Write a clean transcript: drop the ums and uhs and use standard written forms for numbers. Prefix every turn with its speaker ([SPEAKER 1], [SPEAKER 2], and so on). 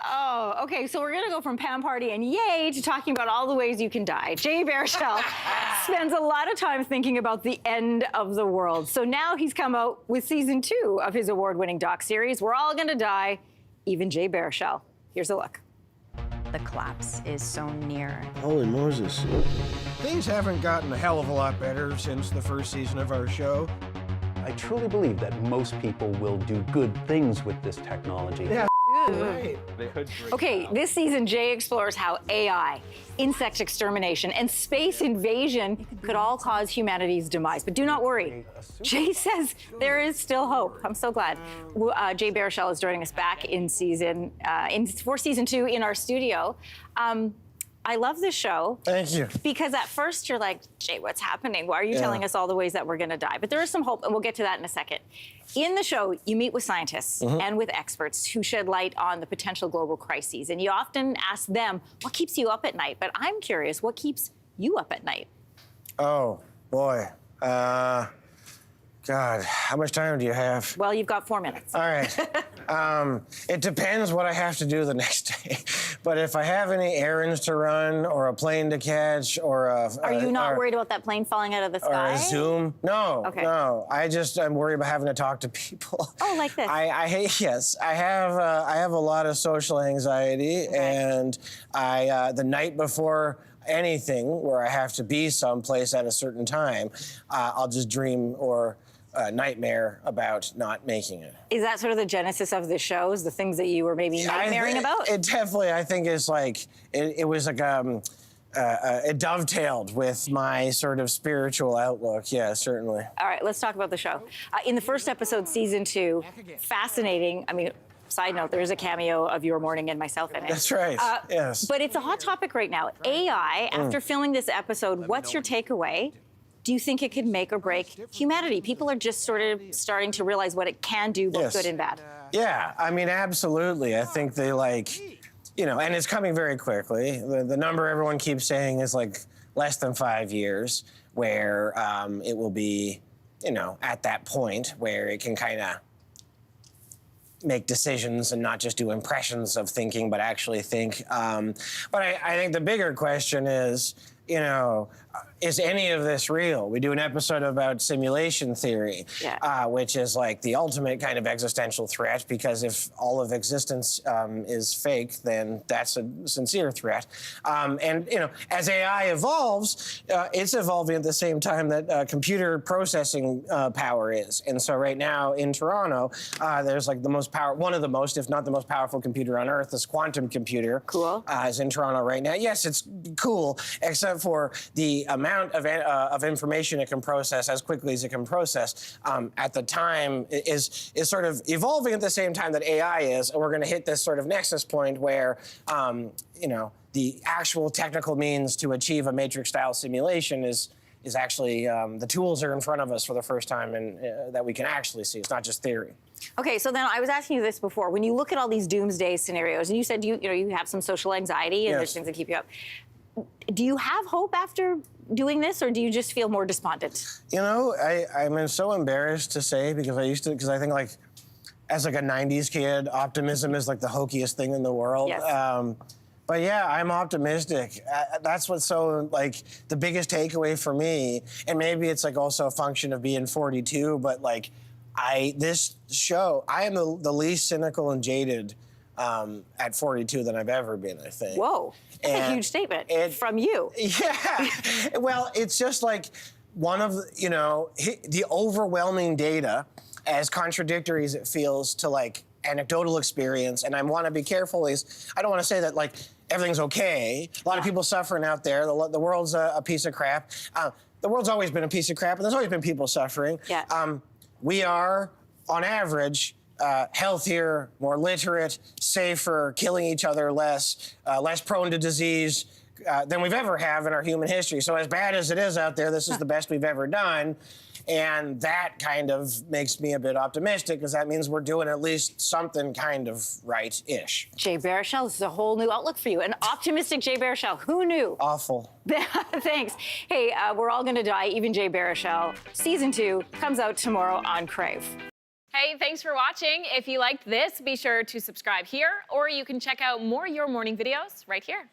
[SPEAKER 1] Oh, okay, so we're gonna go from Pam Party and yay to talking about all the ways you can die. Jay Baruchel spends a lot of time thinking about the end of the world. So now he's come out with season 2 of his award-winning doc series, We're All Gonna Die, even Jay Baruchel. Here's a look.
[SPEAKER 2] The collapse is so near.
[SPEAKER 3] Holy Moses.
[SPEAKER 4] Things haven't gotten a hell of a lot better since the first season of our show.
[SPEAKER 5] I truly believe that most people will do good things with this technology.
[SPEAKER 4] Yeah, right.
[SPEAKER 1] Okay, this season, Jay explores how AI, insect extermination, and space invasion could all cause humanity's demise. But do not worry. Jay says there is still hope. I'm so glad. Jay Baruchel is joining us back for season 2 in our studio. I love this show.
[SPEAKER 3] Thank you.
[SPEAKER 1] Because at first you're like, Jay, what's happening? Why are you telling us all the ways that we're gonna die? But there is some hope, and we'll get to that in a second. In the show, you meet with scientists and with experts who shed light on the potential global crises. And you often ask them, what keeps you up at night? But I'm curious, what keeps you up at night?
[SPEAKER 3] Oh, boy. God, how much time do you have?
[SPEAKER 1] Well, you've got 4 minutes.
[SPEAKER 3] All right. It depends what I have to do the next day. But if I have any errands to run or a plane to catch or a...
[SPEAKER 1] Are you not worried about that plane falling out of the sky?
[SPEAKER 3] Or a Zoom? No,
[SPEAKER 1] Okay.
[SPEAKER 3] no. I'm worried about having to talk to people.
[SPEAKER 1] Oh, like this?
[SPEAKER 3] I hate, yes. I have a lot of social anxiety, and the night before anything where I have to be someplace at a certain time, I'll just dream or nightmare about not making it.
[SPEAKER 1] Is that sort of the genesis of the show, is the things that you were maybe nightmaring about?
[SPEAKER 3] It definitely, I think, is like, it was like, it dovetailed with my sort of spiritual outlook. Yeah, certainly.
[SPEAKER 1] All right, let's talk about the show. In the first episode, season 2, fascinating. I mean, side note, there's a cameo of your morning and myself in it.
[SPEAKER 3] That's right, yes.
[SPEAKER 1] But it's a hot topic right now. AI, after filming this episode, what's your takeaway? Do you think it could make or break humanity? People are just sort of starting to realize what it can do, both good and bad.
[SPEAKER 3] Yeah, I mean, absolutely. I think they and it's coming very quickly. The number everyone keeps saying is like less than 5 years where it will be, at that point where it can kind of make decisions and not just do impressions of thinking, but actually think. But I think the bigger question is, is any of this real? We do an episode about simulation theory, which is like the ultimate kind of existential threat, because if all of existence is fake, then that's a sincere threat. And as AI evolves, it's evolving at the same time that computer processing power is. And so right now in Toronto, there's like one of the most, if not the most powerful computer on Earth, this quantum computer.
[SPEAKER 1] Cool.
[SPEAKER 3] Is in Toronto right now. Yes, it's cool, except for the amount of information it can process as quickly as it can process at the time is sort of evolving at the same time that AI is, and we're going to hit this sort of nexus point where the actual technical means to achieve a matrix-style simulation is actually the tools are in front of us for the first time, and that we can actually see. It's not just theory.
[SPEAKER 1] Okay, so then I was asking you this before. When you look at all these doomsday scenarios, and you said you have some social anxiety and there's things that keep you up. Do you have hope after doing this, or do you just feel more despondent?
[SPEAKER 3] I'm so embarrassed to say, because I think like, as like a 90s kid, optimism is like the hokiest thing in the world.
[SPEAKER 1] Yes.
[SPEAKER 3] But yeah, I'm optimistic. That's what's so, like, the biggest takeaway for me, and maybe it's like also a function of being 42, but like, this show, I am the least cynical and jaded at 42 than I've ever been, I think.
[SPEAKER 1] Whoa, that's a huge statement from you.
[SPEAKER 3] Yeah, well, it's just like one of the overwhelming data, as contradictory as it feels to like anecdotal experience, and I want to be careful, is I don't want to say that like everything's okay. A lot of people suffering out there. The world's a piece of crap. The world's always been a piece of crap, and there's always been people suffering.
[SPEAKER 1] Yeah.
[SPEAKER 3] We are, on average, healthier, more literate, safer, killing each other less, less prone to disease than we've ever have in our human history. So as bad as it is out there, this is the best we've ever done. And that kind of makes me a bit optimistic, because that means we're doing at least something kind of right-ish.
[SPEAKER 1] Jay Baruchel, this is a whole new outlook for you. An optimistic Jay Baruchel. Who knew?
[SPEAKER 3] Awful.
[SPEAKER 1] Thanks. Hey, We're All Gonna Die, even Jay Baruchel. Season 2 comes out tomorrow on Crave.
[SPEAKER 6] Hey, thanks for watching. If you liked this, be sure to subscribe here, or you can check out more Your Morning videos right here.